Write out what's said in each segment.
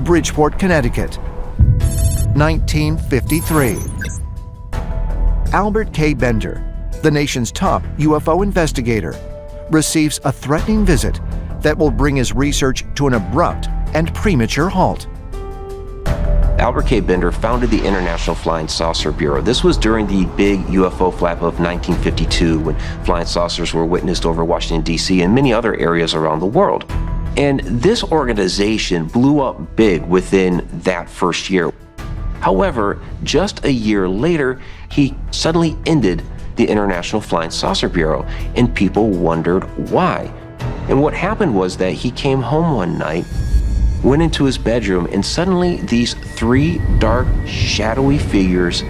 Bridgeport, Connecticut. 1953. Albert K. Bender, the nation's top UFO investigator, receives a threatening visit that will bring his research to an abrupt and premature halt. Albert K. Bender founded the International Flying Saucer Bureau. This was during the big UFO flap of 1952, when flying saucers were witnessed over Washington, D.C. and many other areas around the world. And this organization blew up big within that first year. However, just a year later, he suddenly ended the International Flying Saucer Bureau, and people wondered why. And what happened was that he came home one night, went into his bedroom, and suddenly these three dark, shadowy figures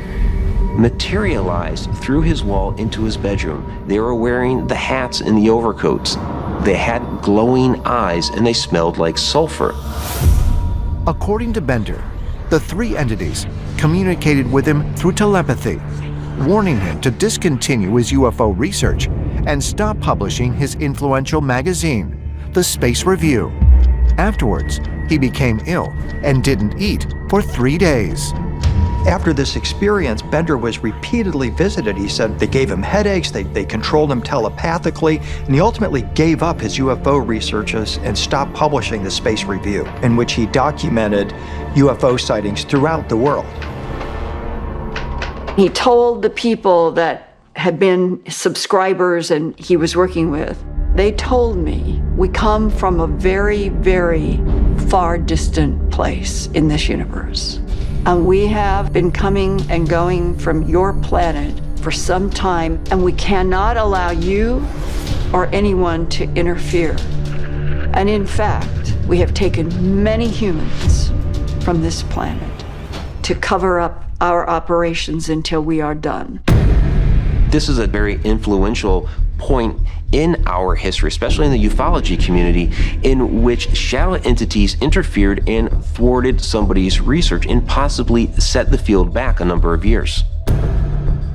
materialized through his wall into his bedroom. They were wearing the hats and the overcoats. They had glowing eyes, and they smelled like sulfur. According to Bender, the three entities communicated with him through telepathy, warning him to discontinue his UFO research and stop publishing his influential magazine, The Space Review. Afterwards, he became ill and didn't eat for 3 days. After this experience, Bender was repeatedly visited. He said they gave him headaches, they controlled him telepathically, and he ultimately gave up his UFO researches and stopped publishing the Space Review, in which he documented UFO sightings throughout the world. He told the people that had been subscribers and he was working with, they told me, we come from a very, very far distant place in this universe. And we have been coming and going from your planet for some time, and we cannot allow you or anyone to interfere. And in fact, we have taken many humans from this planet to cover up our operations until we are done. This is a very influential point in our history, especially in the ufology community, in which shadow entities interfered and thwarted somebody's research and possibly set the field back a number of years.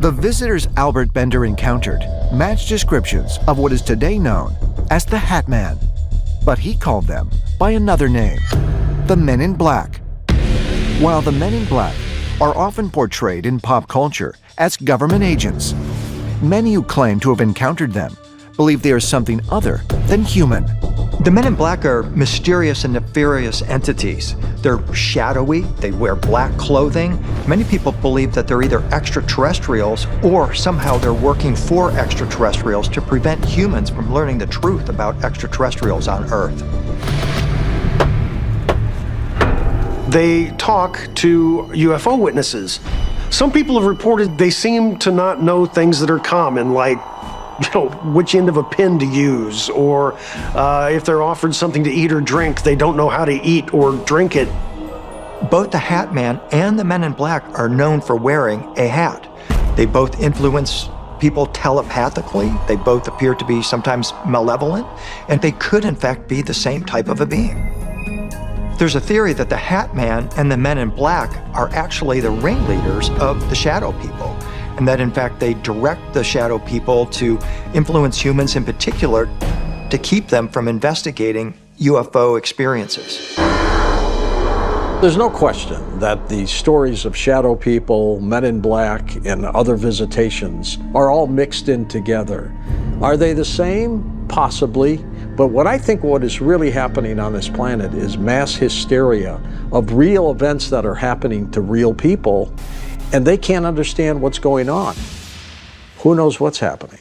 The visitors Albert Bender encountered matched descriptions of what is today known as the Hat Man, but he called them by another name, the Men in Black. While the Men in Black are often portrayed in pop culture as government agents, many who claim to have encountered them believe they are something other than human. The Men in Black are mysterious and nefarious entities. They're shadowy, they wear black clothing. Many people believe that they're either extraterrestrials or somehow they're working for extraterrestrials to prevent humans from learning the truth about extraterrestrials on Earth. They talk to UFO witnesses. Some people have reported they seem to not know things that are common, like which end of a pin to use, or if they're offered something to eat or drink, they don't know how to eat or drink it. Both the Hat Man and the Men in Black are known for wearing a hat. They both influence people telepathically. They both appear to be sometimes malevolent, and they could in fact be the same type of a being. There's a theory that the Hat Man and the Men in Black are actually the ringleaders of the shadow people, and that in fact they direct the shadow people to influence humans in particular to keep them from investigating UFO experiences. There's no question that the stories of shadow people, Men in Black, and other visitations are all mixed in together. Are they the same? Possibly. But what I think what is really happening on this planet is mass hysteria of real events that are happening to real people, and they can't understand what's going on. Who knows what's happening?